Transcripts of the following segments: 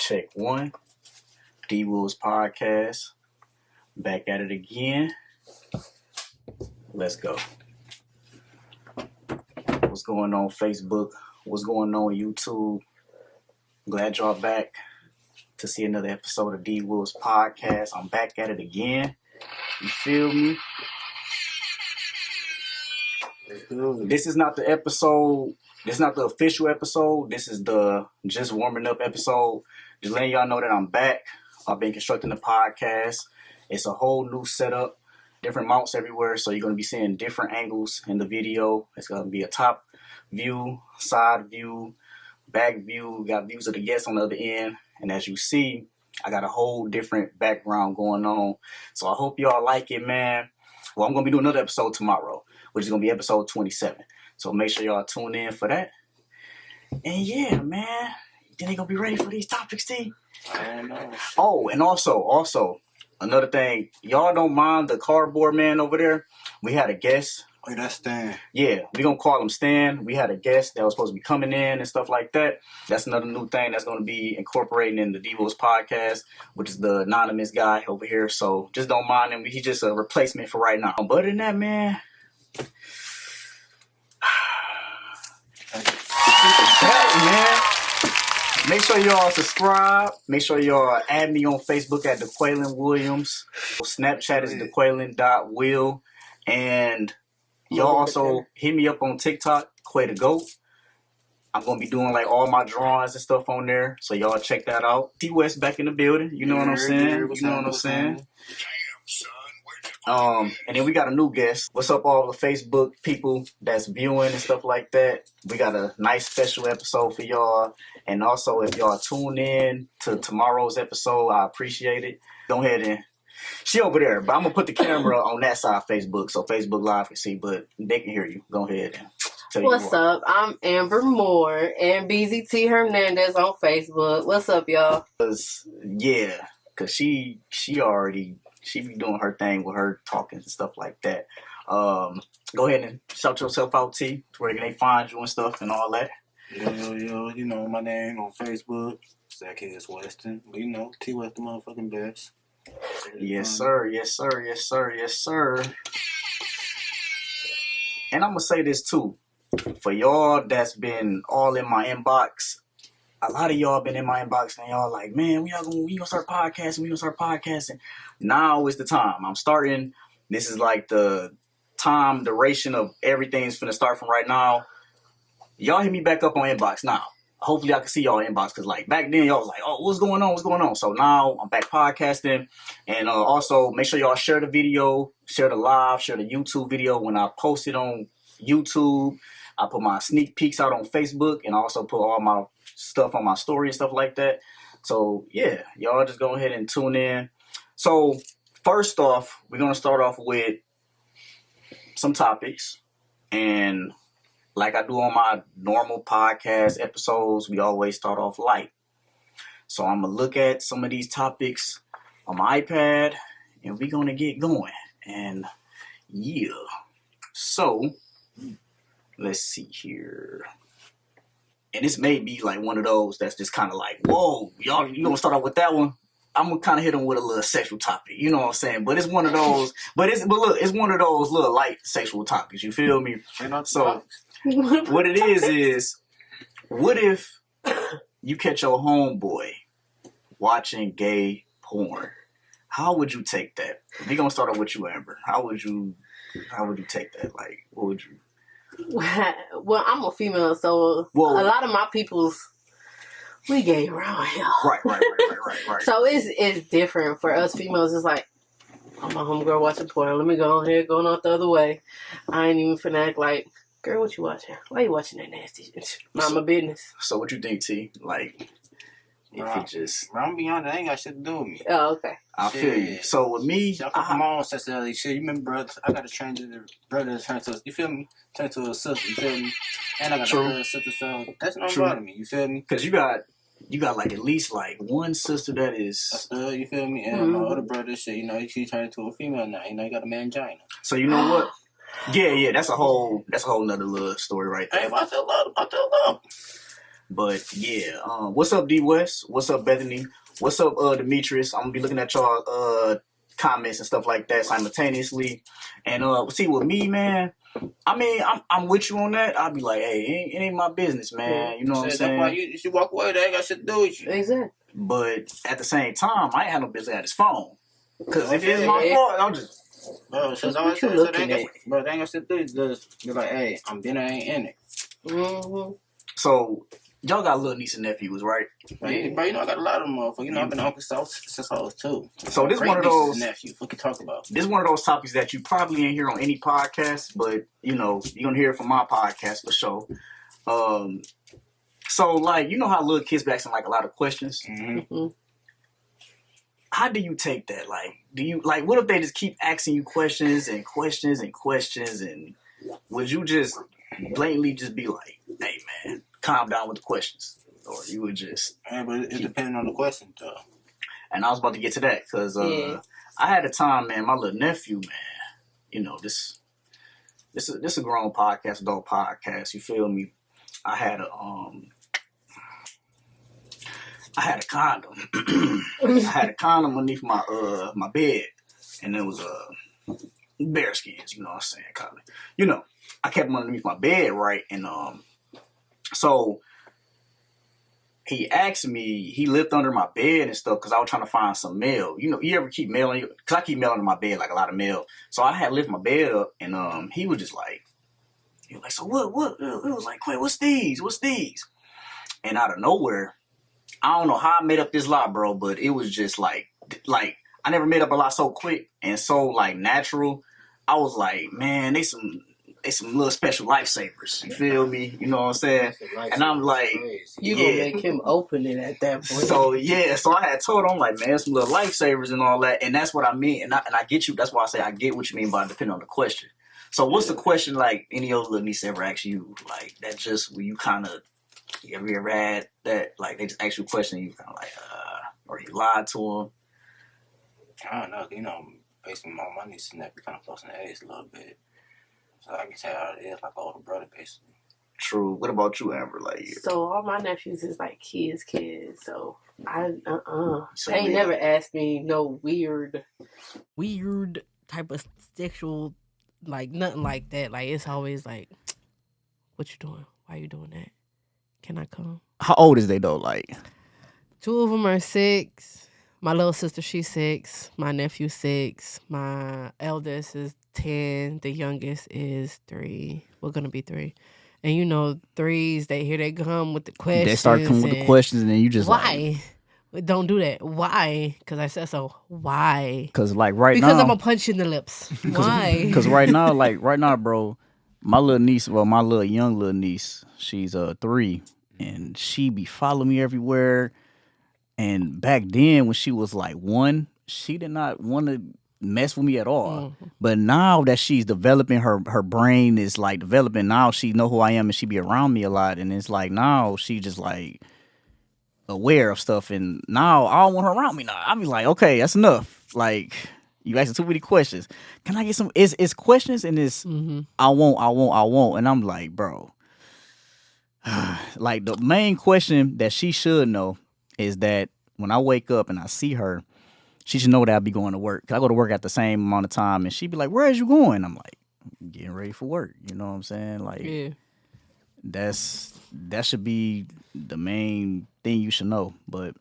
Check one. D Wolves Podcast. Back at it again. Let's go. What's going on Facebook? What's going on YouTube? Glad y'all back to see another episode of D Wolves Podcast. I'm back at it again. You feel me? This is not the episode. This is not the official episode. This is the just warming up episode. Just letting y'all know that I'm back. I've been constructing the podcast. It's a whole new setup. Different mounts everywhere. So you're going to be seeing different angles in the video. It's going to be a top view, side view, back view. We got views of the guests on the other end. And as you see, I got a whole different background going on. So I hope y'all like it, man. Well, I'm going to be doing another episode tomorrow, which is going to be episode 27. So make sure y'all tune in for that. And yeah, man. You think they going to be ready for these topics, T? I don't know. Oh, and also, another thing. Y'all don't mind the cardboard man over there? We had a guest. Wait, that's Stan. Yeah, we going to call him Stan. We had a guest that was supposed to be coming in and stuff like that. That's another new thing that's going to be incorporating in the D Wolves Podcast, which is the anonymous guy over here. So just don't mind him. He's just a replacement for right now. But other than that, man... Hey, man. Make sure y'all subscribe. Make sure y'all add me on Facebook at DeQuaylin Williams. Snapchat is DeQuaylin.will. And y'all also hit me up on TikTok, Quay the Goat. I'm going to be doing like all my drawings and stuff on there. So y'all check that out. T West back in the building. You know what I'm saying? You know what I'm saying? And then we got a new guest. What's up, all the Facebook people that's viewing and stuff like that? We got a nice special episode for y'all. And also, if y'all tune in to tomorrow's episode, I appreciate it. Go ahead and... She over there, but I'm going to put the camera on that side of Facebook so Facebook Live can see, but they can hear you. Go ahead and tell you What's up? I'm Amber Moore and BZT Hernandez on Facebook. What's up, y'all? Yeah, because she be doing her thing with her talking and stuff like that. Go ahead and shout yourself out, T, where can they find you and stuff and all that. Yo, you know my name on Facebook, Zacchaeus Weston. But you know, T West the motherfucking best. Yes, sir. And I'm going to say this too. For y'all that's been all in my inbox, a lot of y'all been in my inbox and y'all like, man, we gonna start podcasting. Now is the time. I'm starting. This is like the time duration of everything's finna start from right now. Y'all hit me back up on inbox now. Hopefully I can see y'all inbox, because like back then y'all was like, oh, what's going on? So now I'm back podcasting. And also make sure y'all share the video, share the live, share the YouTube video. When I post it on YouTube, I put my sneak peeks out on Facebook, and I also put all my stuff on my story and stuff like that. So yeah, y'all just go ahead and tune in. So first off, we're going to start off with some topics. And like I do on my normal podcast episodes, we always start off light. So I'm going to look at some of these topics on my iPad, and we're going to get going. And yeah. So let's see here. And this may be like one of those that's just kind of like, whoa, y'all, you going to start off with that one? I'm going to kind of hit them with a little sexual topic. You know what I'm saying? But it's one of those, but look, it's one of those little light sexual topics. You feel me? So what it is, what if you catch your homeboy watching gay porn? How would you take that? We're going to start off with you, Amber. How would you take that? Like, what would you? Well, I'm a female, so a lot of my people's, we gay around here. Right. So it's different for us females. It's like, I'm a homegirl watching porn. Let me go on here, going out the other way. I ain't even finna act like, girl, what you watching? Why you watching that nasty shit? Mind my business. So what you think, T? Like, if it just... I'm beyond that. Ain't got shit to do with me. Oh, okay. I feel you. So with me... I fuck my own sexuality. Shit, you remember, brother, I got to change the brother to turn to... You feel me? Turn to a sister. You feel me? And I got a sister, so that's not about me. You feel me? Because you got like at least like one sister that is... you feel me? And my other brother, shit, you know, she turned into a female now. You know, you got a mangina. So you know what? Yeah, that's a whole nother little story right there. Hey, I feel love. But yeah, what's up, D West? What's up, Bethany? What's up, Demetrius? I'm gonna be looking at y'all comments and stuff like that simultaneously. And see, with me, man, I mean, I'm with you on that. I'll be like, hey, it ain't my business, man. You know what I'm saying? That's why you should walk away. They ain't got shit to do with you. Exactly. But at the same time, I ain't have no business at his phone. Because if it's my fault, I'm just... Bro, so they ain't got shit to do. You're like, hey, I'm dinner ain't in it. Mm-hmm. So, y'all got little niece and nephews, right? Bro, you know I got a lot of them motherfuckers. You know I've been Uncle since I was 2. So this one of those nephews. What you talk about? This is one of those topics that you probably ain't hear on any podcast, but you know you're gonna hear it from my podcast for sure. So like you know how little kids be asking like a lot of questions. Mm-hmm. How do you take that? Like, do you like what if they just keep asking you questions and questions and questions, and would you just blatantly just be like, "Hey man, calm down with the questions," or you would just? Yeah, but it depends on the question though. And I was about to get to that because I had a time, man. My little nephew, man. You know this is a grown podcast, adult podcast. You feel me? I had a condom. I had a condom underneath my my bed, and it was bear skins. You know what I'm saying? Kind of. You know, I kept them underneath my bed, right? And so he asked me. He lived under my bed and stuff because I was trying to find some mail. You know, you ever keep mail on you? Because I keep mail under my bed, like a lot of mail. So I had lifted my bed up, and he was just like, so what? It was like, wait, what's these? What's these? And out of nowhere, I don't know how I made up this lie, bro, but it was just like I never made up a lie so quick and so like natural. I was like, man, they some little special lifesavers. You feel me? You know what I'm saying? And I'm like, you gonna make him open it at that point. So yeah, so I had told him like, man, some little lifesavers and all that, and that's what I mean. And I get you. That's why I say I get what you mean by depending on the question. So what's the question like any other little niece ever asked you like that? Just where you kind of have you ever had that like they just ask you a question and you kind of like or you lied to them? I don't know. You know, basically my niece and nephew kind of close in the age a little bit, so I can tell how it is like an older brother basically. True. What about you, Amber? Like, so all my nephews is like kids. So I So they ain't yeah. never asked me no weird type of sexual, like nothing like that. Like it's always like, what you doing? Why you doing that? Can I come? How old is they though? Like 2 of them are 6. My little sister, she's 6. My nephew 6. My eldest is 10. The youngest is 3. We're gonna be 3. And you know, 3s, here they come with the questions. they start coming with the questions, and then you just why? Don't do that. Why? Because I said so. Why? Because like right because now, I'm gonna punch you in the lips. Why? Because right now, bro, my little niece, my young little niece, she's 3, and she be following me everywhere. And back then, when she was like 1, she did not want to mess with me at all. Mm-hmm. But now that she's developing, her brain is like developing. Now she know who I am and she be around me a lot. And it's like now she just like aware of stuff. And now I don't want her around me now. I be like, okay, that's enough. Like you asking too many questions. Can I get some? It's questions and it's I won't. And I'm like, bro. Like the main question that she should know is that when I wake up and I see her, she should know that I'll be going to work. 'Cause I go to work at the same amount of time, and she'd be like, "Where is you going?" I'm like, "Getting ready for work." You know what I'm saying? Like, yeah. that should be the main thing you should know. But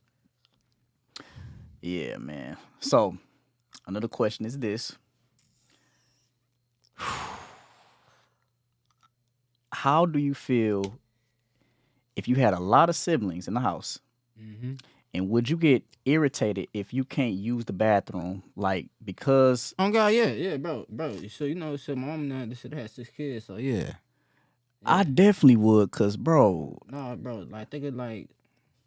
yeah, man. So another question is this: how do you feel if you had a lot of siblings in the house? Mm-hmm. And would you get irritated if you can't use the bathroom, like because? Oh God, yeah, bro. So you know, my mom now should have 6 kids, so yeah. I definitely would, cause bro. No, bro, like think of like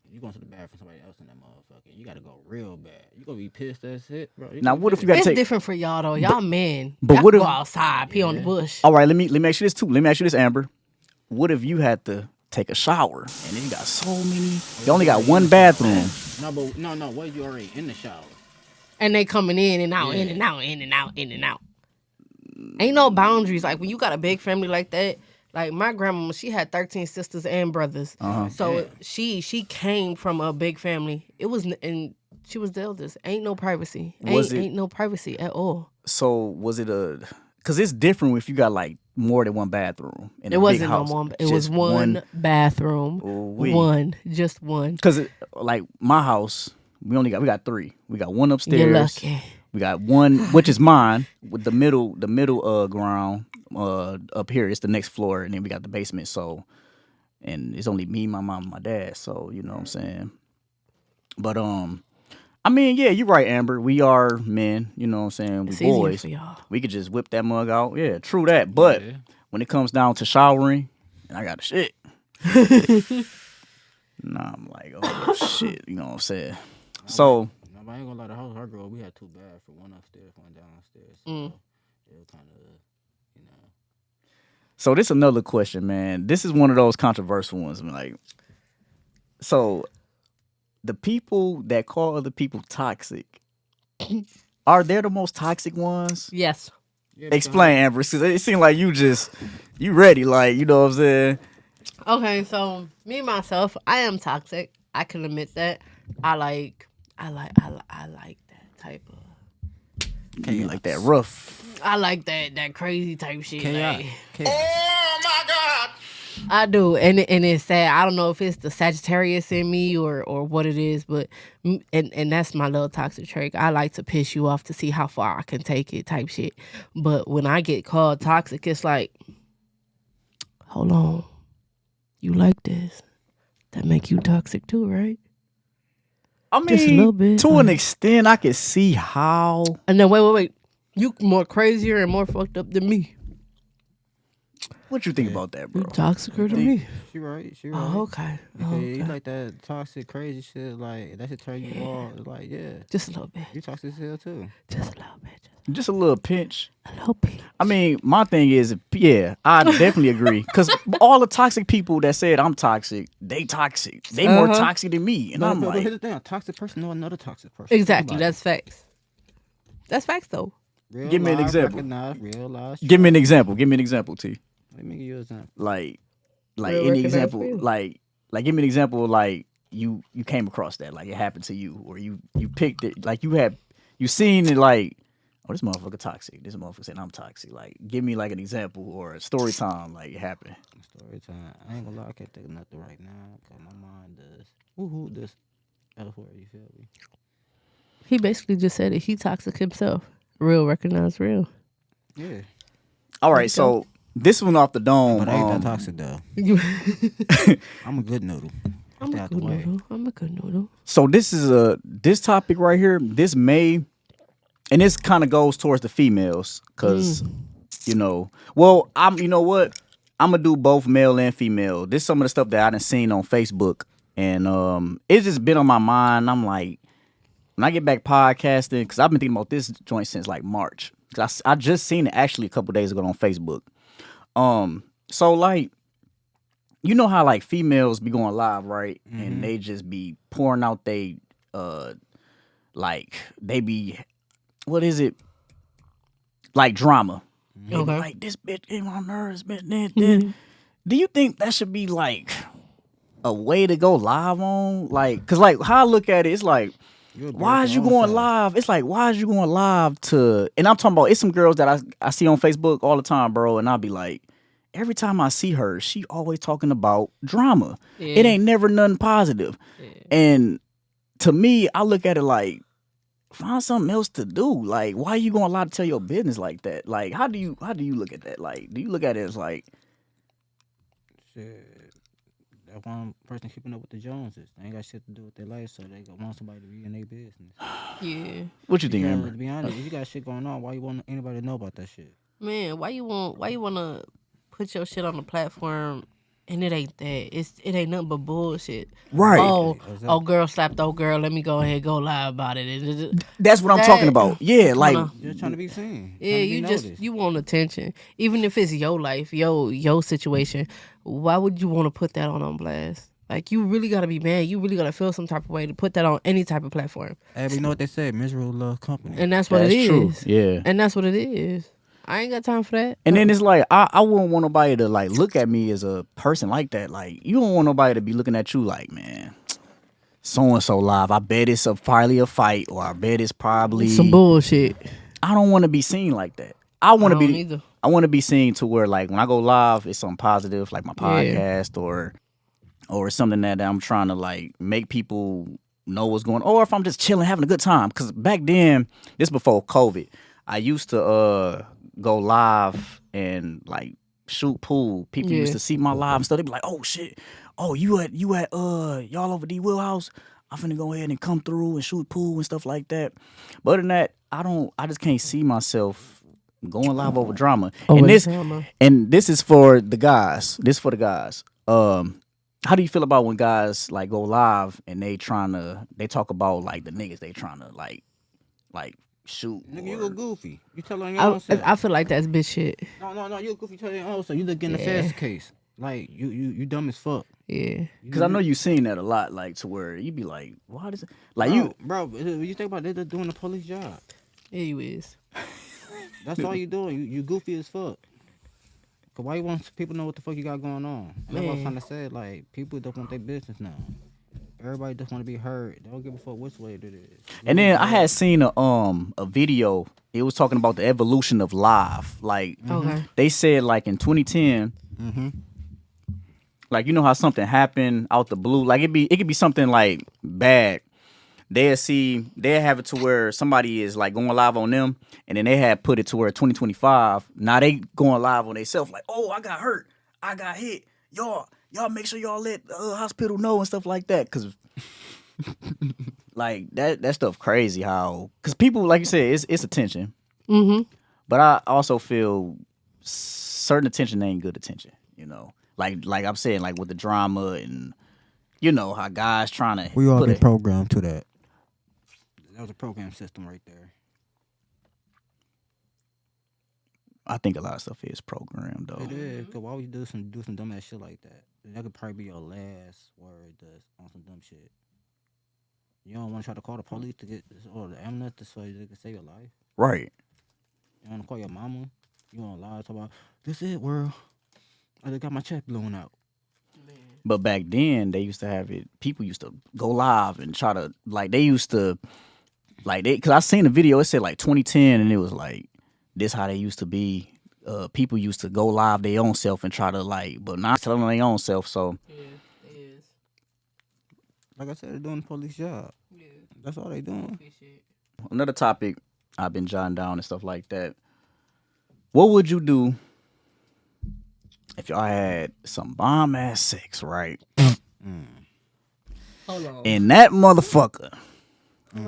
you going to the bathroom, somebody else in that motherfucker. You gotta go real bad. You gonna be pissed as shit, bro. Now what if you gotta it's take? different for y'all though. Y'all men. But y'all what if go outside, pee on the bush? All right, let me ask you this too. Let me ask you this, Amber. What if you had to take a shower and then you got so many? You only got one bathroom. No. What if you already in the shower? And they coming in and out, in and out. Ain't no boundaries. Like when you got a big family like that, Like my grandmama, she had 13 sisters and brothers. So she came from a big family. It was and she was the eldest. Ain't no privacy. Ain't no privacy at all. So was it because it's different if you got like more than one bathroom in It a big wasn't no house. one. It was one bathroom. One, just one. Because like my house, we got 3. We got one upstairs. You're lucky. We got one, which is mine, with the middle ground up here. It's the next floor, and then we got the basement. So, and it's only me, my mom, and my dad. So you know what I'm saying. But I mean, yeah, you're right, Amber. We are men. You know what I'm saying. We It's easier boys. for y'all. We could just whip that mug out. Yeah, true that. But when it comes down to showering, and I got the shit. Nah, I'm like, oh shit. You know what I'm saying. So. I ain't gonna lie, the house I grew up, we had 2 baths, one upstairs, one downstairs. So it was kind of, you know. So this is another question, man. This is one of those controversial ones. Like, so the people that call other people toxic, are they the most toxic ones? Yes. Yeah, Explain, Amber, because it seems like you ready, like, you know what I'm saying? Okay, so me myself, I am toxic. I can admit that. I like that type of. You like that rough. I like that crazy type shit. Chaos. Like, oh my God! I do, and it's sad. I don't know if it's the Sagittarius in me or what it is, but and that's my little toxic trait. I like to piss you off to see how far I can take it, type shit. But when I get called toxic, it's like, hold on, you like this? That make you toxic too, right? I mean, just a little bit, to an extent, I can see how. And then wait. You more crazier and more fucked up than me. What you think about that, bro? You toxicer than me. She right. Oh, okay. You like that toxic, crazy shit, like, that should turn you on. It's like, yeah. Just a little bit. You toxic as hell, too. Just a little bit. Just a little pinch. A little bit. I mean, my thing is, yeah, I definitely agree. Because all the toxic people that said I'm toxic, they toxic. They more toxic than me. And I'm but like, here's the thing, a toxic person know another toxic person. Exactly. That's facts. That's facts, though. Real give me an life, example. Real life. Give me an example. Give me an example, T. Let me give you an example. Like Real any example. real. Like give me an example. Like you came across that. Like it happened to you, or you picked it. Like you seen it. Like, oh, this motherfucker toxic. This motherfucker said I'm toxic. Like, give me like an example or a story time. Like it happened. Story time. I ain't gonna lie, I can't think of nothing right now. Cause my mind does. Who this elsewhere? You feel me? He basically just said it. He toxic himself. Real, recognize real. Yeah. All right, so this one off the dome. But I ain't that toxic though. I'm a good noodle. I'm a good noodle. So this topic right here. This may, and this kind of goes towards the females, cause you know. Well, you know what? I'm gonna do both male and female. This is some of the stuff that I done seen on Facebook, and it's just been on my mind. I'm like, when I get back podcasting, because I've been thinking about this joint since like March. Cause I just seen it actually a couple days ago on Facebook. So like, you know how like females be going live, right? Mm-hmm. And they just be pouring out they like they be, what is it? Like drama. They be like, this bitch in my nerves, bitch. Do you think that should be like a way to go live on? Like, cause like how I look at it, it's like, why is you going live? It's like, why is you going live to, and I'm talking about, it's some girls that I see on Facebook all the time, bro, and I'll be like, every time I see her, she always talking about drama. Yeah. It ain't never nothing positive. Yeah. And to me, I look at it like, find something else to do. Like, why are you going live to tell your business like that? Like, how do you look at that? Like, do you look at it as like, shit, that one person keeping up with the Joneses. They ain't got shit to do with their life, so they want somebody to be in their business. Yeah. What you think, Amber? To be honest, if you got shit going on, why you want anybody to know about that shit? Man, why you want to put your shit on the platform and it ain't that. It ain't nothing but bullshit. Right. Oh, girl slapped old girl. Let me go ahead and go lie about it. That's what I'm talking about. Yeah, like you're trying to be seen. Yeah, you want attention. Even if it's your life, your situation, why would you want to put that on blast? Like, you really got to be mad. You really got to feel some type of way to put that on any type of platform. Hey, but you know what they say? Miserable love company. And that's what it is. True. Yeah. And that's what it is. I ain't got time for that. And then it's like I wouldn't want nobody to like look at me as a person like that. Like you don't want nobody to be looking at you like, man, so and so live. I bet it's probably a fight, or I bet it's probably Some bullshit. I don't want to be seen like that. I want to don't be. either. I want to be seen to where like when I go live, it's something positive, like my Yeah. podcast or something that I'm trying to like make people know what's going on, or if I'm just chilling, having a good time. Because back then, this before COVID, I used to go live and like shoot pool. People used Yeah. to see my live and stuff. They'd be like, "Oh shit, oh you at y'all over D Wheelhouse? I'm finna go ahead and come through and shoot pool and stuff like that." But other than that, I just can't see myself going live over drama. Over and drama. this is for the guys. This is for the guys. How do you feel about when guys like go live and they talk about like the niggas they trying to like shoot? Nigga, you or- a goofy. You tell on your own self. I feel like that's bitch shit. No, you a goofy. Tell your own self. You look in the Yeah. fast case. Like you dumb as fuck. Yeah. Cause I know you seen that a lot, like to where you be like, why does it like bro, you think about it, they're doing the police job. Yeah, you is. That's all you doing. You goofy as fuck. Cause why you want people to know what the fuck you got going on? And that's what I'm Man. trying to say. Like people don't want their business now. Everybody just want to be heard. They don't give a fuck which way it is. And then I had seen a video. It was talking about the evolution of live. Like Okay. they said, like in 2010, Mm-hmm. like you know how something happened out the blue. Like it could be something like bad. They'll have it to where somebody is like going live on them, and then they had put it to where 2025. Now they going live on themselves. Like, oh, I got hurt, I got hit. Y'all make sure y'all let the hospital know and stuff like that. Cause like that stuff crazy. Cause people, like you said, it's attention. Mm-hmm. But I also feel certain attention ain't good attention. You know, like I'm saying, like with the drama and you know how guys trying to We all put been it. programmed to that. That was a program system right there. I think a lot of stuff is programmed though. It is. Cause why would you do some dumb ass shit like that? That could probably be your last word on some dumb shit. You don't want to try to call the police to get or the ambulance so they can save your life. Right. You want to call your mama. You want to lie talk about this is it, world. I just got my check blown out. But back then they used to have it. People used to go live and try to like they used to like they because I seen the video. It said like 2010 and it was like this how they used to be. People used to go live their own self and try to like, but not telling their own self. So Yeah, it is. Like I said, they're doing the police job. Yeah. That's all they doing. another topic I've been jotting down and stuff like that. What would you do if y'all had some bomb ass sex, right? Hold on. And that motherfucker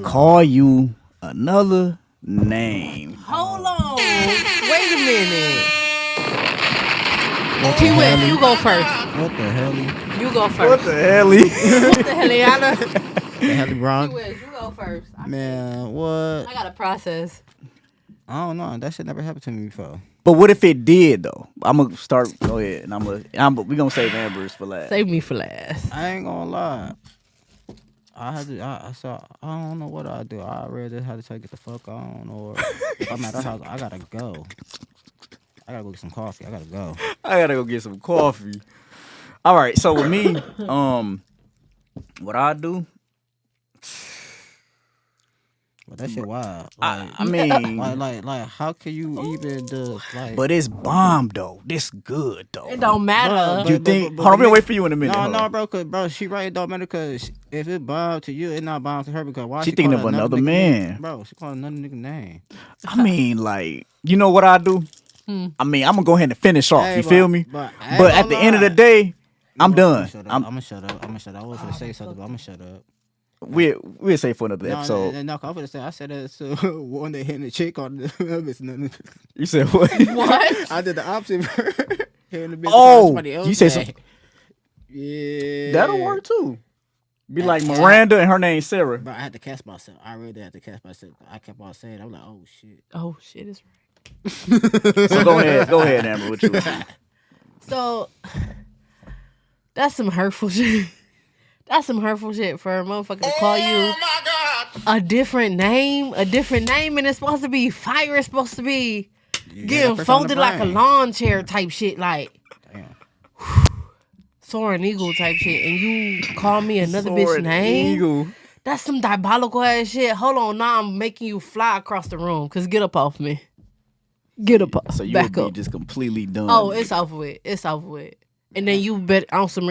call you another name. Hold on. Wait a minute. T-West, you go first. What the hell? You go first. the hell? What the hell, Yana? The hell, wrong? T-West, you go first. Man, what? I got a process. I don't know. That shit never happened to me before. But what if it did though? I'm gonna start. Go ahead, and we gonna save Amber's for last. Save me for last. I ain't gonna lie. I don't know what I do. I really just had to try to get the fuck on, or if I'm at her house, I gotta go. I gotta go get some coffee. I gotta go. I gotta go get some coffee. All right, so with me, what I do? But that shit wild. I mean, Like, how can you even do like? but it's bomb though. This good though. It don't matter. You think? Hold on, I'm gonna wait for you in a minute. No, Hold no, on. bro, cause she right. It don't matter, cause if it bomb to you, it not bomb to her. Because why She she thinking calling of another nigga man. name? Bro, she calling another nigga name. I mean, like, you know what I do? I mean, I'm gonna go ahead and finish off. Hey, You feel me? But, I ain't But gonna at the end of the lie. day, I'm done. I'm gonna shut up. I was gonna say something, but I'm gonna shut up. We'll say for another episode. No, I'm gonna say I said that to one day hitting the chick on the bitch. Nothing. You said what? What? I did the opposite. Hitting the bitch. Oh, somebody else you said day. some- Yeah. That'll work too. Be like Miranda and her name's Sarah. But I had to catch myself. I really had to catch myself. I kept on saying, I'm like, oh shit. Oh, shit is right. So go ahead, Amber. What you? So, that's some hurtful shit. That's some hurtful shit for a motherfucker to call you a different name, and it's supposed to be fire. It's supposed to be getting folded like a lawn chair type shit, like Damn. soaring eagle type shit, and you call me another bitch name? Eagle. That's some diabolical ass shit. Hold on, now I'm making you fly across the room. Cause get up off me. Get up, So you back would be up. just completely done. Oh, it's over with. It's over with. And then you bet on some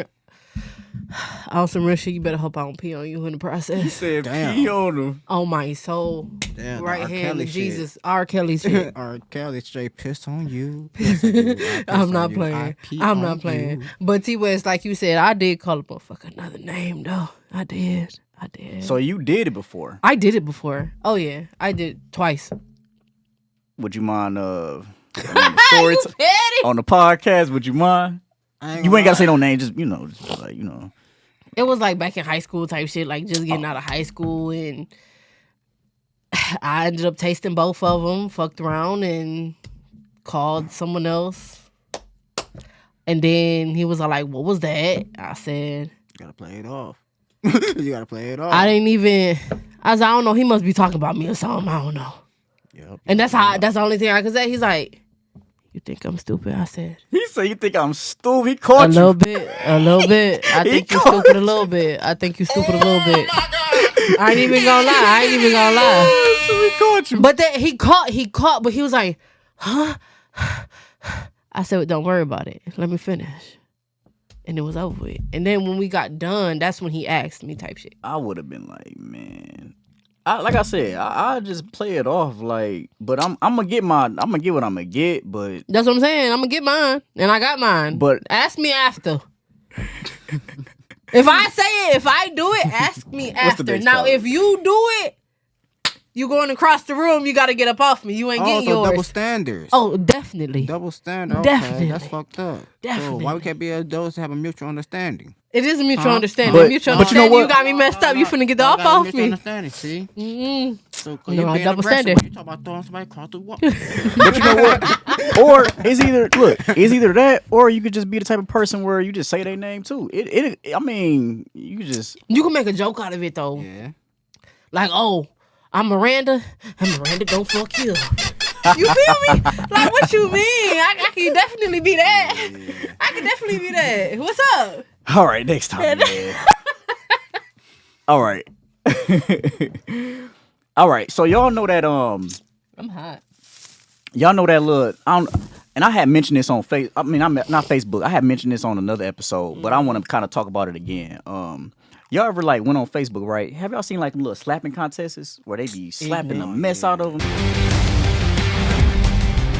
real shit. You better hope I don't pee on you in the process. said Damn. pee on him. Oh my soul, Damn, the right R. hand Kelly of shit. Jesus, R. Kelly shit. R. Kelly straight pissed on you. Piss on you, I piss I'm on not you, playing. I pee I'm on not playing. you. But T West, like you said, I did call a motherfucker another name though. I did. So you did it before. I did it before. Oh yeah, I did twice. Would you mind on the story You petty. on the podcast? Would you mind? I You ain't gotta say no name. Just just like It was like back in high school type shit, like just getting out of high school, and I ended up tasting both of them, fucked around, and called someone else. And then he was like, "What was that?" I said, You gotta play it off. You gotta play it off. "I didn't even." I was like, "I don't know. He must be talking about me or something. I don't know." Yep. And that's the only thing I could say. He's like, "You think I'm stupid?" I said, he said, "You think I'm stupid?" He "A caught you. little bit, a little bit. I He think you caught stupid a little bit. I think you stupid a little bit." I ain't even gonna lie. So he caught you. But then he caught, but he was like, "Huh?" I said, "Don't worry about it. Let me finish." And it was over with. And then when we got done, that's when he asked me type shit. I would have been like, man. Like I said, I just play it off like, but I'm gonna get what I'm gonna get, but That's what I'm saying. I'm gonna get mine, and I got mine. But- ask me after. If I say it, if I do it, ask me What's the after. next Now, topic? if you do it, you going across the room. You got to get up off me. You ain't getting Also, yours. double standards. Oh, definitely. Double standard. Okay, Definitely. that's fucked up. So Definitely. why we can't be adults to have a mutual understanding? It is a mutual Huh? understanding. But- Mutual but you know understanding. what? You got me messed up. You finna get the No, off gotta off mutual me. Understanding, see? Mm-mm. So, No, you I being double aggressive standard. when you talk about throwing somebody across the wall. but you know what? Or it's either that, or you could just be the type of person where you just say their name too. I mean, you could just You can make a joke out of it though. Yeah. Like, oh, I'm Miranda, and Miranda don't fuck you. You feel me? Like, what you mean? I can definitely be that. I can definitely be that. What's up? all right. Next time, man. All right, all right. So y'all know that I'm hot. y'all know that little and I had mentioned this on I'm not Facebook. I had mentioned this on another episode, but I want to kind of talk about it again. Y'all ever like went on Facebook, right? Have y'all seen like little slapping contests where they be slapping the mess out of them?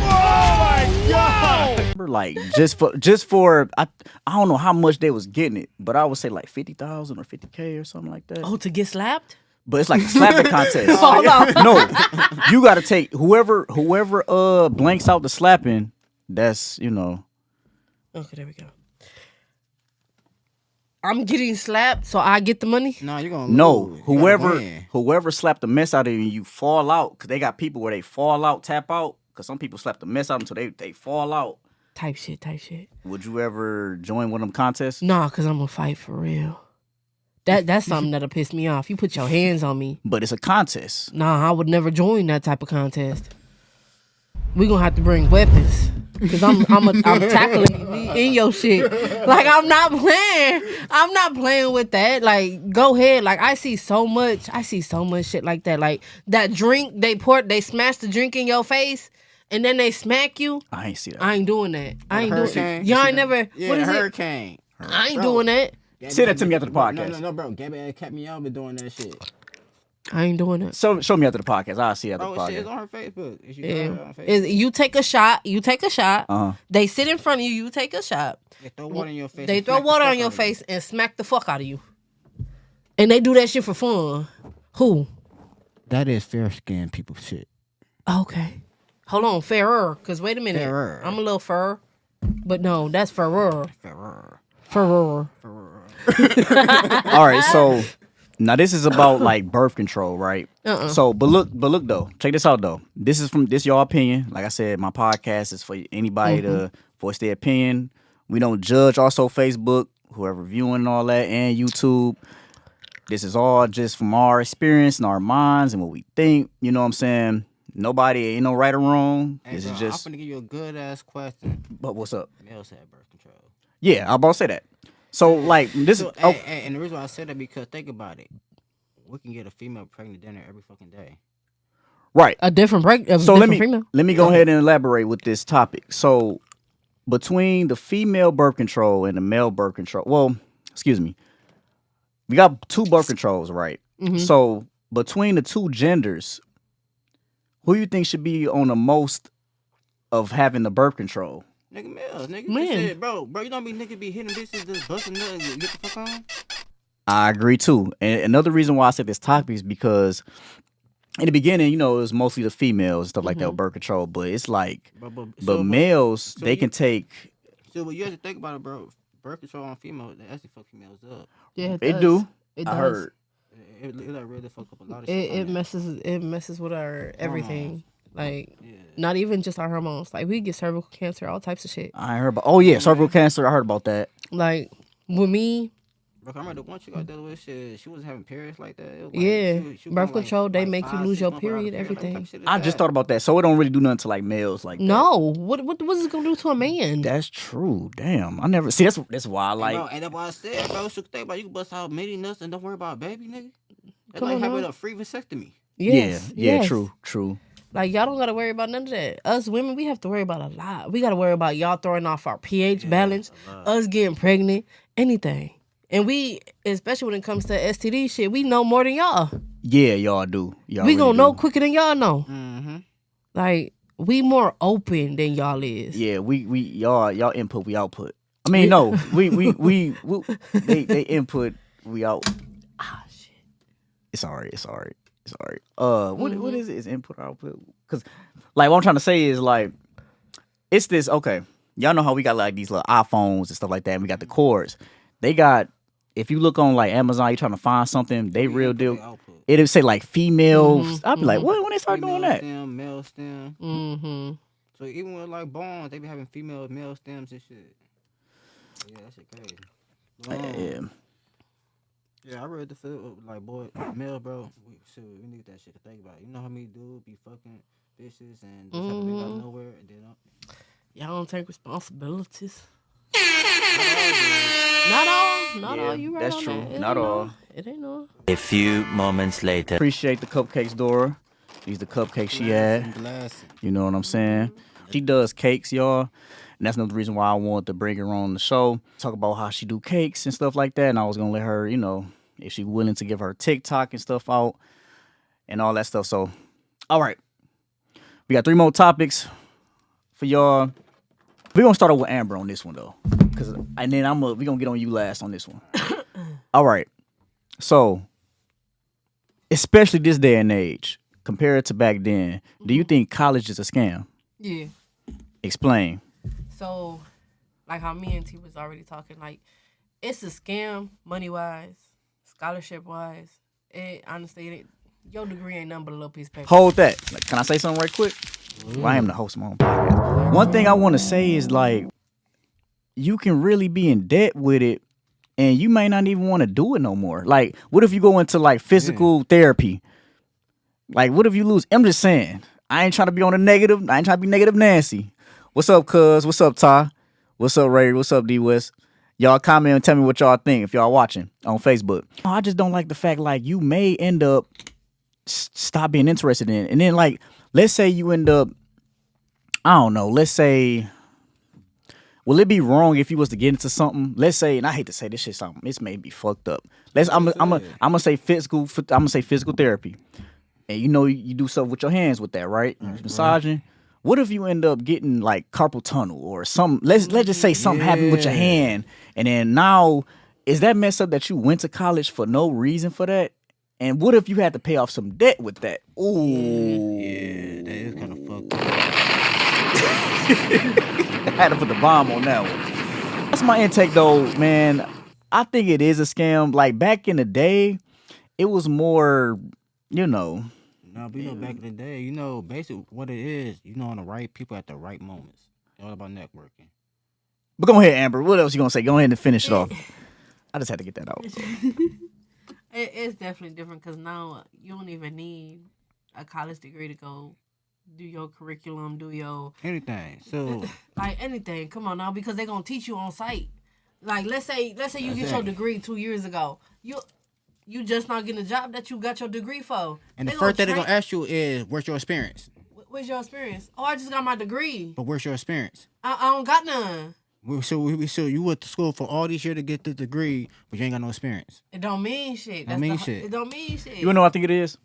Oh my god! Like just for I don't know how much they was getting it, but I would say like 50,000 or 50K or something like that. Oh, to get slapped? But it's like a slapping contest. Hold on. No, you got to take whoever blanks out the slapping. That's Okay, there we go. I'm getting slapped, so I get the money? No, you're gonna no lose. You gotta win. whoever slapped the mess out of you and you fall out because they got people where they fall out, tap out. Because some people slap the mess out until they fall out. Type shit. Would you ever join one of them contests? Nah, because I'm going to fight for real. That's something that'll piss me off. You put your hands on me. But it's a contest. Nah, I would never join that type of contest. We gonna have to bring weapons. Cause I'm tackling you in your shit. Like I'm not playing. I'm not playing with that. Like go ahead. Like I see so much shit like that. Like that drink they smash the drink in your face and then they smack you. I ain't see that. I ain't doing that. I ain't doing Hurricane. Y'all ain't never. Yeah, What is it? hurricane. I ain't Bro. doing that. Say that to me after the No, podcast. no, bro. Gabby kept me out with doing that shit. I ain't doing that. Show me after the podcast. I'll see you after Oh, the shit, it's podcast. on her Facebook. If you Yeah. go on Facebook. You take a shot. Uh-huh. They sit in front of you. You take a shot. They throw water in your face. They and throw smack the water fuck on your out of you. face and smack the fuck out of you. And they do that shit for fun. Who? That is fair skin people shit. Okay. Hold on, fairer. Cause wait a minute. Fairer. I'm a little fur. But no, that's fairer. Fairer. Fairer. All right, so now this is about like birth control, right? So, but look though, check this out though. This is your opinion. Like I said, my podcast is for anybody to voice their opinion. We don't judge. Also, Facebook, whoever viewing and all that, and YouTube. This is all just from our experience and our minds and what we think. You know what I'm saying? Nobody ain't no right or wrong. Hey, This bro, is just. I'm finna give you a good ass question. But what's up? Males have birth control. Yeah, I'm about to say that. So like this. So, Oh, hey, and the reason why I said that because think about it. We can get a female pregnant dinner every fucking day. right. A different break. A So different female. let me go ahead and elaborate with this topic. So between the female birth control and the male birth control, well, excuse me, we got 2 birth controls, right? Mhm. So between the 2 genders, who you think should be on the most of having the birth control? Nigga, males, nigga. Man. Shit, bro, you don't be nigga be hitting bitches just busting nuts. Get the fuck on. I agree too. And another reason why I said this topic is because in the beginning, it was mostly the females and stuff like that with birth control, but it's like but males they can take. So, but you have to think about it, bro. Birth control on females, they actually fuck females up. Yeah, It does. do. It I does. heard. It like really fuck up a lot of shit. It messes with our everything. Hormones. Like Yeah. not even just our hormones. Like we get cervical cancer, all types of shit. I heard about. Oh yeah, cervical cancer. I heard about that. Like with me, Bro, I remember the one chick I dealt with, she wasn't having periods like that. It was like, yeah, she was birth going, control they like make you 5, lose 6 your months without a period, period. Like, what everything. type of shit is I just that? thought about that. So it don't really do nothing to like males like that. No, what is it gonna do to a man? That's true. Damn, I never see. That's why I like. Bro, and that's why I said, bro, so think about you can bust out many nuts and don't worry about a baby, nigga. That's Come like on having now. a free vasectomy. Yes, Yeah, yes. true. Like y'all don't gotta worry about none of that. Us women, we have to worry about a lot. We gotta worry about y'all throwing off our pH balance, us getting pregnant, anything. And we, especially when it comes to STD shit, we know more than y'all. Yeah, y'all do. Y'all We really gonna know do. quicker than y'all know. Mm-hmm. Like we more open than y'all is. Yeah, we y'all input, we output. I mean, no, we they input, we out. Ah shit. It's alright. What is it? Is input or output? Because like what I'm trying to say is like it's this. Okay, y'all know how we got like these little iPhones and stuff like that, and we got the cords. They got. If you look on like Amazon, you trying to find something, they real deal. It'll say like female. I'll be like, what? When they start doing that? Stem, male stem. Mm-hmm. So even with like bones, they be having female, male stems and shit. Yeah, that shit crazy. Yeah, I read the feel like boy, male, bro. We need that shit to think about. You know how many dudes be fucking bitches and just have a baby out of nowhere and then Y'all don't take responsibilities. Yeah, Not all. You right that's on true. that. It Not ain't all. No. It ain't no. A few moments later. Appreciate the cupcakes, Dora. These the cupcakes she had. glass. You know what I'm saying? She does cakes, y'all. And that's another reason why I wanted to bring her on the show. Talk about how she do cakes and stuff like that. And I was gonna let her, if she willing to give her TikTok and stuff out and all that stuff. So, all right. We got 3 more topics for y'all. We're gonna start off with Amber on this one though. And then we're gonna get on you last on this one. All right. So, especially this day and age, compared to back then, do you think college is a scam? Yeah. Explain. So, like how me and T was already talking, like it's a scam, money wise, scholarship wise. Honestly, your degree ain't nothing but a little piece of paper. Hold that. Like, can I say something right quick? Well, I am the host of my own podcast. One thing I want to say is like, you can really be in debt with it, and you may not even want to do it no more. Like, what if you go into like physical therapy? Like, what if you lose? I'm just saying. I ain't trying to be on a negative. I ain't trying to be negative Nancy. What's up, cuz? What's up, Ty? What's up, Ray? What's up, D West? Y'all comment and tell me what y'all think if y'all watching on Facebook. I just don't like the fact like you may end up stop being interested in it. And then like, let's say you end up, I don't know, let's say, will it be wrong if you was to get into something? Let's say, and I hate to say this shit, something this may be fucked up. I'm gonna say physical therapy, and you do stuff with your hands with that, right? Massaging. What if you end up getting like carpal tunnel or something? Let's just say something happened with your hand, and then now is that messed up that you went to college for no reason for that? And what if you had to pay off some debt with that? Ooh, Yeah, that is kind of fucked up. I had to put the bomb on that one. That's my intake though, man. I think it is a scam. Like back in the day, it was more, No, but back in the day, basically what it is, on the right people at the right moments. It's all about networking. But go ahead, Amber. What else you gonna say? Go ahead and finish it off. I just had to get that out. It's definitely different because now you don't even need a college degree to go do your curriculum, do your Anything. So like anything. Come on now, because they're gonna teach you on site. Like let's say you get your Exactly. degree 2 years ago. You just not getting a job that you got your degree for. and the They first thing they're train- gonna ask you is, where's your experience? What's your experience? Oh, I just got my degree. But where's your experience? I don't got none. So you went to school for all these years to get the degree, but you ain't got no experience. It don't mean shit. Don't mean shit. It don't mean shit. You know what I think it is?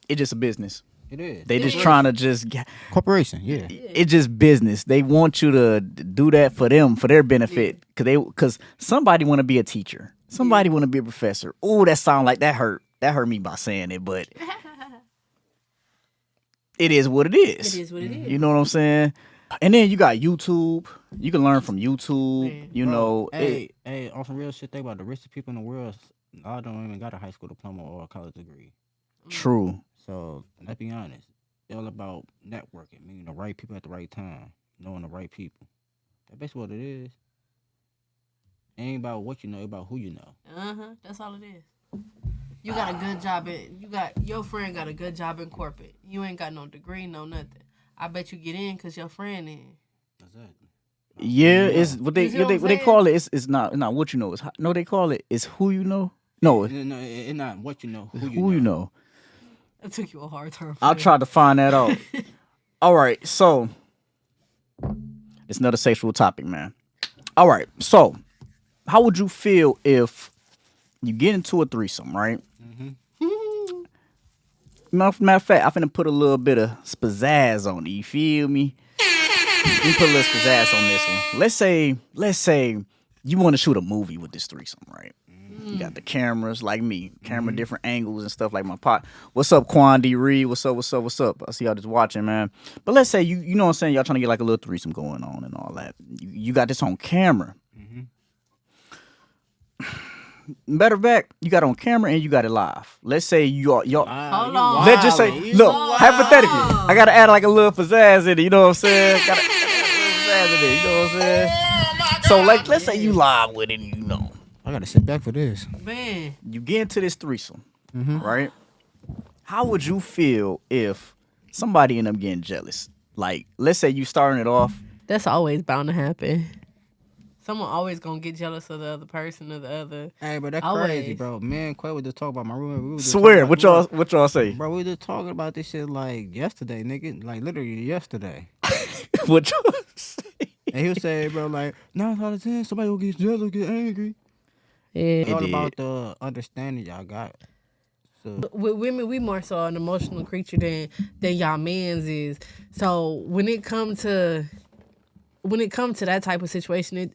It's just a business. It is. They just trying to just get, corporation, yeah. it's just business. They want you to do that for them, for their benefit, because somebody want to be a teacher, somebody want to be a professor. Oh, that sound like that hurt. That hurt me by saying it, but it is what it is. It is what it is. You know what I'm saying? And then you got YouTube. You can learn from YouTube. Man. You know, Hey, on some real shit, think about the richest people in the world. A lot of them even got a high school diploma or a college degree. true. So let's be honest. It's all about networking, meaning the right people at the right time, knowing the right people. That's basically what it is. It ain't about what you know, it's about who you know. That's all it is. You got a good job your friend got a good job in corporate. You ain't got no degree, no nothing. I bet you get in because your friend in. Exactly. Yeah, it's what they You see what I'm what they saying? call it. It's not what you know. It's no, they call it. It's who you know. No, No, it's not what you know, who you know. It took you a hard time. I'll try to find that out. All right, so it's another sexual topic, man. All right, so how would you feel if you get into a threesome, right? Matter of fact, I'm finna put a little bit of pizzazz on it. You feel me? Let me put a little pizzazz on this one. Let's say you want to shoot a movie with this threesome, right? You got the cameras like me, different angles and stuff like my pot. What's up, Quan D. Reed? What's up? I see y'all just watching, man. But let's say you know what I'm saying, y'all trying to get like a little threesome going on and all that. You got this on camera. Matter of fact, you got it on camera and you got it live. Let's say y'all Hold on. let's just say, look, hypothetically, I gotta add like a little pizzazz in it. You know what I'm saying? Gotta add a little pizzazz in it. You know what I'm saying? So like, let's say you live with it, and you know, I gotta sit back for this. Man. you get into this threesome, right? How would you feel if somebody ended up getting jealous? Like, let's say you starting it off. That's always bound to happen. Someone always gonna get jealous of the other person or the other. Hey, bro, that's Always. crazy, bro. Me and Quay was just talking about my roommate. We was just Swear, talking about- what y'all say? Bro, we just talking about this shit like yesterday, nigga. Like literally yesterday. What y'all say? And he'll say, bro, like 9 out of 10, somebody will get jealous, get angry. Yeah. It's all did. about the understanding y'all got. So With women, we more so an emotional creature than y'all men's is. So when it come to that type of situation,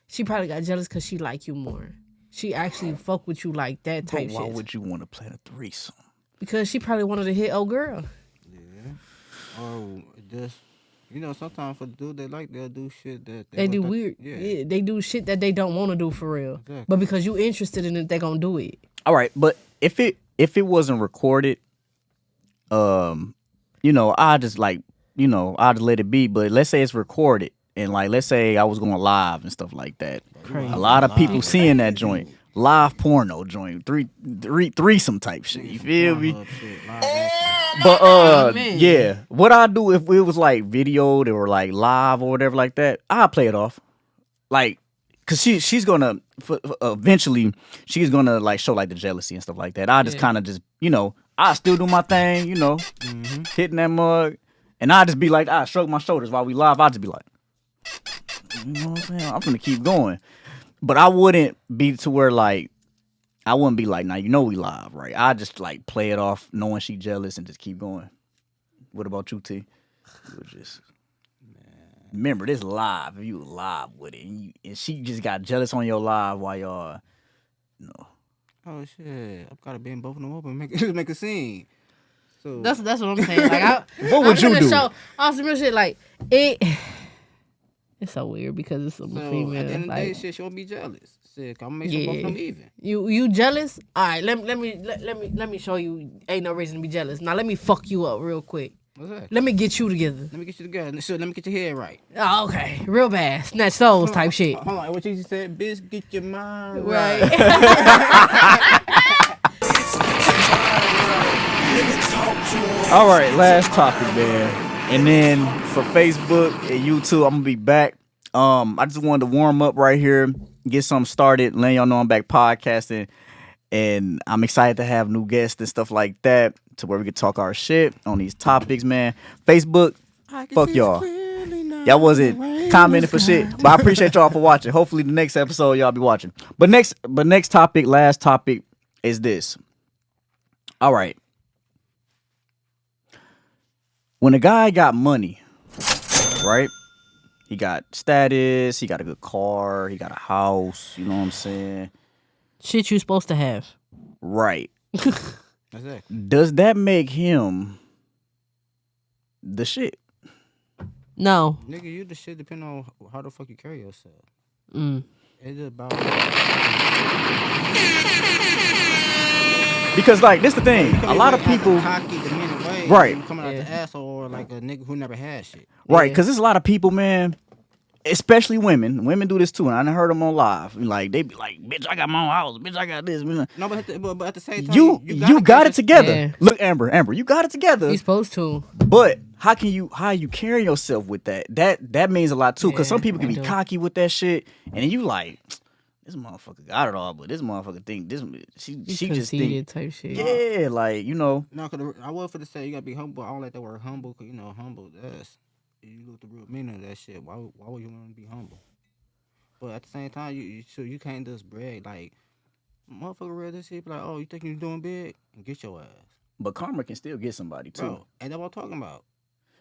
she probably got jealous because she like you more. She actually fuck with you like that But type why shit. would you want to play the threesome? Because she probably wanted to hit old girl. or just sometimes for the dude they like, they'll do shit that They do want weird. Yeah. Yeah, they do shit that they don't want to do for real. Exactly. But because you interested in it, they gonna do it. All right, but if it wasn't recorded, I just like, I just let it be. But let's say it's recorded, and like, let's say I was going live and stuff like that. A lot of people seeing that joint, live porno joint, threesome type shit. You feel me? Pornhub shit, live action. But man. yeah, what I do if it was like videoed or like live or whatever like that, I'll play it off, like, cause she's gonna eventually she's gonna like show like the jealousy and stuff like that. I just kind of just I still do my thing, hitting that mug, and I just be like, I shrug my shoulders while we live. I just be like, you know what I'm saying? I'm gonna keep going, but I wouldn't be to where like. I wouldn't be like, now we live, right? I just like play it off, knowing she jealous, and just keep going. What about you, T? You would just remember this live. If you were live with it, and she just got jealous on your live while y'all, Oh shit! I've gotta bend both of them up and make a scene. So That's what I'm saying. Like, What would you do? Show on some real shit. Like it. It's so weird because it's a so female. at the end of the day, like, shit, she won't be jealous. Shit, I'm gonna make sure both of them even. You jealous? All right, let me show you. Ain't no reason to be jealous. Now let me fuck you up real quick. What's that? Let me get you together. Let me get you together. So let me get your head right. Oh, okay, real bad. Snatch souls type shit. Hold on, what you said, bitch, get your mind Right. right. All right, last topic, man. And then for Facebook and YouTube, I'm gonna be back. I just wanted to warm up right here, get something started, letting y'all know I'm back podcasting, and I'm excited to have new guests and stuff like that, to where we can talk our shit on these topics, man. Facebook, fuck y'all. Y'all wasn't commenting for shit, but I appreciate y'all for watching. Hopefully, the next episode y'all be watching. But next topic, last topic is this. All right. When a guy got money, right? He got status, he got a good car, he got a house, you know what I'm saying? Shit you supposed to have. Right. Exactly. Does that make him the shit? No. Nigga, you the shit depending on how the fuck you carry yourself. It's about Because, like, this the thing. You come A lot of as a people... cocky, demeanor way, Right. You coming out the asshole or like a nigga who never had shit. Right, Yeah. because there's a lot of people, man, especially women. Women do this too, and I done heard them on live. Like, they be like, bitch, I got my own house. Bitch, I got this. No, but at the same time, You got it together. Yeah. Look, Amber, you got it together. You supposed to. But how you carry yourself with that? That means a lot too. Because some Yeah, people can they be do. cocky with that shit, and then you like, this motherfucker got it all, but this motherfucker think this. She just Conceited think, type shit. yeah, like, you know. No, cause I was for to say you gotta be humble. I don't like that word humble, cause you know humble. That's you look the real meaning of that shit. Why would you want to be humble? But at the same time, you can't just brag like motherfucker read this shit. Be like, oh, you think you're doing big? And get your ass, But karma can still get somebody too. bro. And that's what I'm talking about.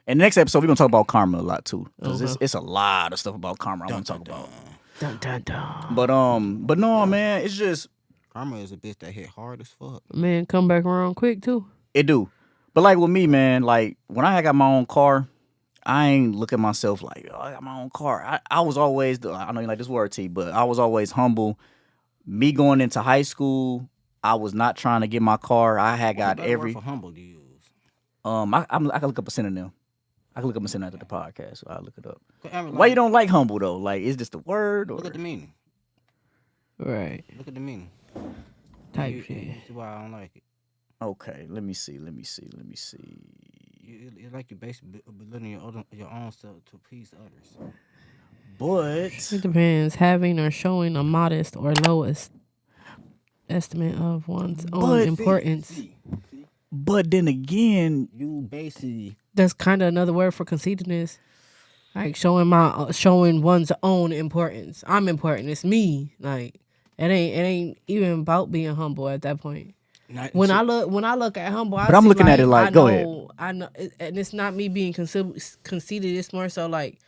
And the next episode, we're gonna talk about karma a lot too, because Okay. it's a lot of stuff about karma I want to talk about. Dun, dun, dun. But no, man, it's just Karma is a bitch that hit hard as fuck. Man, come back around quick too. it do. But like with me, man, like when I got my own car, I ain't look at myself like, oh, I got my own car. I was always, I know you like this word, T, but I was always humble. Me going into high school, I was not trying to get my car. I had got What's a better word every for humble to use. I can look up a synonym. I can look up a synonym after the podcast, so I'll look it up. 'Cause, I mean, Why you don't like humble though? Like, is this the word or look at the meaning? Right. Look at the meaning. Type You shit. see why I don't like it. okay? Let me see. It's like you basically belittling your own self to please others. But It depends. Having or showing a modest or lowest estimate of one's own But- importance. But then again, You basically That's kind of another word for conceitedness. Like showing one's own importance. I'm important. It's me. Like it ain't even about being humble at that point. When I look at humble, But I'm looking at it like, go ahead. I know, and it's not me being conceited. It's more so like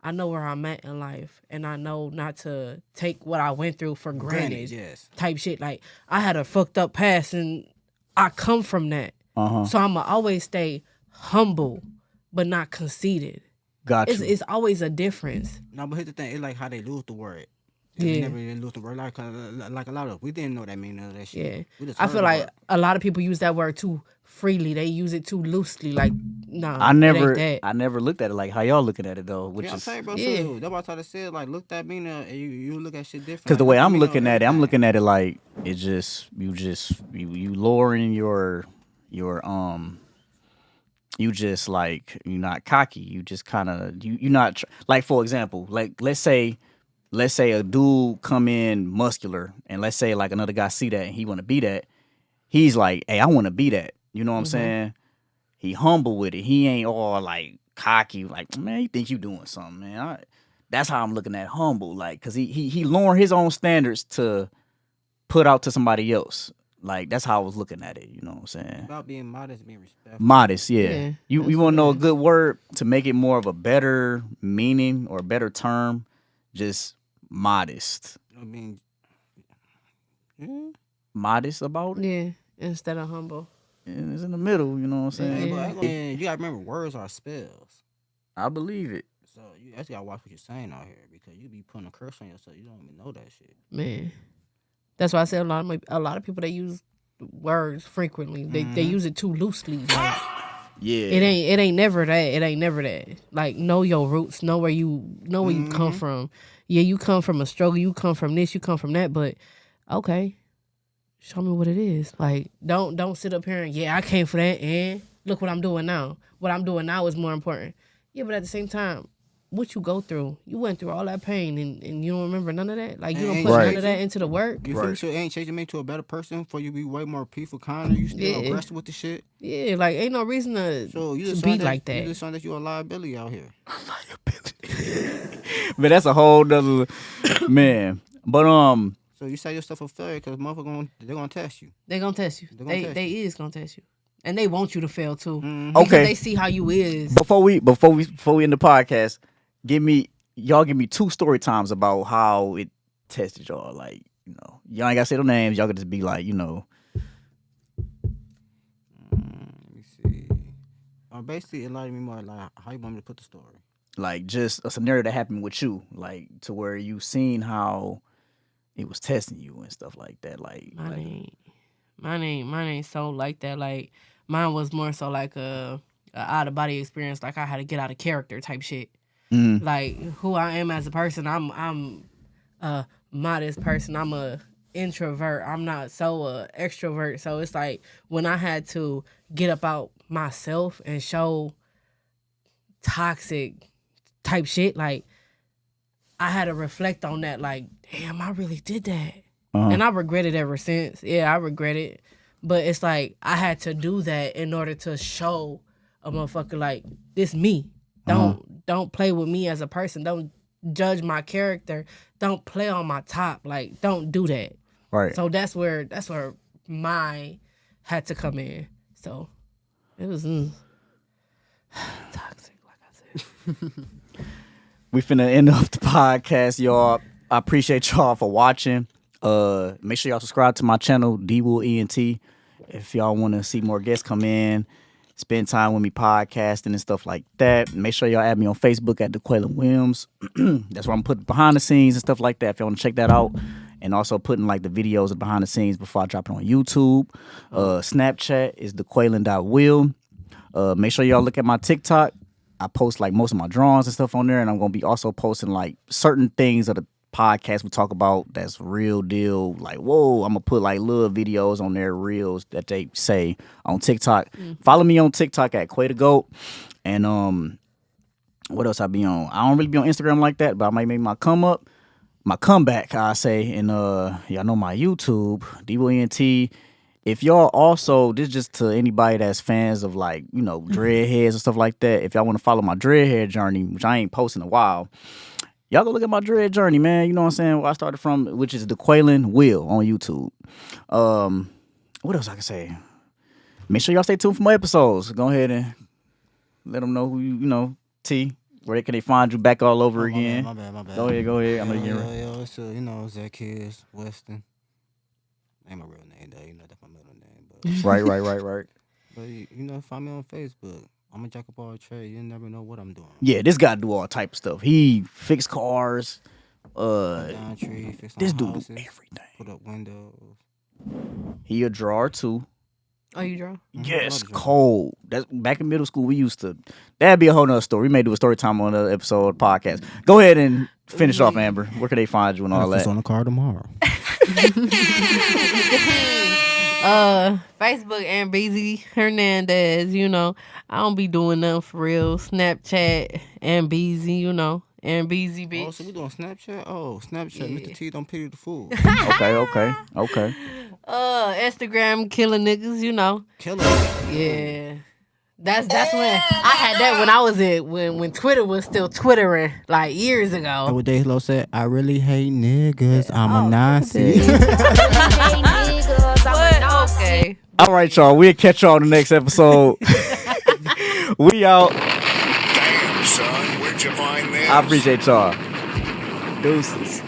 I know where I'm at in life, and I know not to take what I went through for granted. yes. Type shit. Like I had a fucked up past, and I come from that, so I'ma always stay humble, but not conceited. got you. It's always a difference. No, but here's the thing. It's like how they lose the word. Yeah. They never really lose the word. Like a lot of we didn't know that meaning of that shit. Yeah, We just I heard feel the like word. a lot of people use that word too freely. They use it too loosely. Like, nah, I it ain't that. never looked at it like how y'all looking at it though, which Yeah, I'm is saying, bro. Yeah. So that's why I try to say like look that meaning and you look at shit different. because the Like, way look I'm meaning looking of at it, I'm everything. looking at it like it's just you lowering your you just like you're not cocky. You just kind of you not like, for example, like let's say a dude come in muscular, and let's say like another guy see that and he want to be that. He's like, hey, I want to be that. You know what I'm saying? He humble with it. He ain't all like cocky. Like, man, you think you doing something, man? That's how I'm looking at humble. Like, cause he lowering his own standards to put out to somebody else. Like, that's how I was looking at it. You know what I'm saying? About being modest, being respectful. Modest, yeah. Yeah, you that's want to know what a it is. good word to make it more of a better meaning or a better term? Just modest. I mean, Modest about it. Yeah, instead of humble. And it's in the middle. You know what I'm yeah. saying? Yeah. But I ain't gonna- you gotta remember words are spells. I believe it. So you actually gotta watch what you're saying out here because you be putting a curse on yourself. You don't even know that shit. Man, that's why I say a lot of people, they use words frequently. They use it too loosely. Like, Yeah. it ain't never that. It ain't never that. Like, know your roots. Know where you come from. Yeah, you come from a struggle. You come from this. You come from that. But okay, show me what it is. Like, don't sit up here and I came for that and look what I'm doing now. What I'm doing now is more important. Yeah, but at the same time, what you go through, you went through all that pain and you don't remember none of that. Like you don't put Right. none of that into the work. You feel me? So it ain't changing me to a better person for you to be way more peaceful, kinder. You still Yeah. aggressive with the shit. Yeah, like ain't no reason to, So you to just be sound like You that. just sound that you a liability out here. But that's a whole nother man. But So you say yourself a failure because motherfucker they're gonna test you. They gonna test you. They gonna test They is gonna test you, and they want you to fail too. Mhm. Because Okay. they see how you is. before we end the podcast, give me 2 story times about how it tested y'all. Like, you know, y'all ain't gotta say no names. Y'all could just be like, you know, Let me see. Basically, it allowed me more like how you want me to put the story. like just a scenario that happened with you, like to where you seen how it was testing you and stuff like that. Like, Mine ain't so like that. Like mine was more so like a out of body experience. Like I had to get out of character type shit. mhm. Like who I am as a person. I'm a modest person. I'm a introvert. I'm not so extrovert. So it's like when I had to get up out myself and show toxic type shit, like I had to reflect on that. Like, damn, I really did that. And I regret it ever since. Yeah, I regret it. But it's like I had to do that in order to show a motherfucker like this me. Don't play with me as a person. Don't judge my character. Don't play on my top. Like don't do that. Right. So that's where my had to come in. So it was toxic, like I said. We finna end off the podcast, y'all. I appreciate y'all for watching. Make sure y'all subscribe to my channel, D-Will ENT. If y'all want to see more guests come in, spend time with me podcasting and stuff like that. Make sure y'all add me on Facebook at DeQuaylen Williams. That's where I'm putting behind the scenes and stuff like that. If y'all want to check that out. And also putting like the videos of behind the scenes before I drop it on YouTube. Snapchat is DeQuaylen.Will. Make sure y'all look at my TikTok. I post like most of my drawings and stuff on there, and I'm gonna be also posting like certain things of the podcast we talk about that's real deal. Like, whoa, I'm gonna put like little videos on there, reels that they say on TikTok. Follow me on TikTok at Quay the Goat. And what else I be on? I don't really be on Instagram like that, but I might make my comeback, I say. And y'all know my YouTube, D-Will-E-N-T. If y'all also, this just to anybody that's fans of like, you know, dreadheads and stuff like that. If y'all want to follow my dreadhead journey, which I ain't posting in a while, y'all go look at my dread journey, man. You know what I'm saying? Where I started from, which is DeQuaylen Will on YouTube. What else I can say? Make sure y'all stay tuned for more episodes. Go ahead and let them know who you know, T. Where can they find you back all over again? My bad. Go ahead. I know you're Yo, so, you know, Zacchaeus Weston. Ain't my real name though, you know that's my middle name. But right. but you know, find me on Facebook. I'm a jack of all trades. You never know what I'm doing. Yeah, this guy do all type of stuff. He fix cars. Down tree, fix This on dude do houses, everything. put up windows. He a drawer too. Oh, you draw? Yes, love drawing. cold. That's back in middle school. We used to. That'd be a whole nother story. We may do a story time on another episode of the podcast. Go ahead and finish off, Amber. Where can they find you and all It's that? on the car tomorrow. Facebook and BZ Hernandez, you know. I don't be doing nothing for real. Snapchat and BZ, you know. And BZ bitch. Oh, so we doing Snapchat? Oh, Snapchat. Mr. T don't pity the fool. Okay. Instagram killing niggas, you know. Killer. Yeah. That's when I had that when I was when Twitter was still Twittering like years And ago. what Dave Low said, I really hate niggas. I'm a Nazi. What? Okay. All right, y'all. We'll catch y'all on the next episode. We out. Damn, son, where'd you find this? I appreciate y'all. Deuces.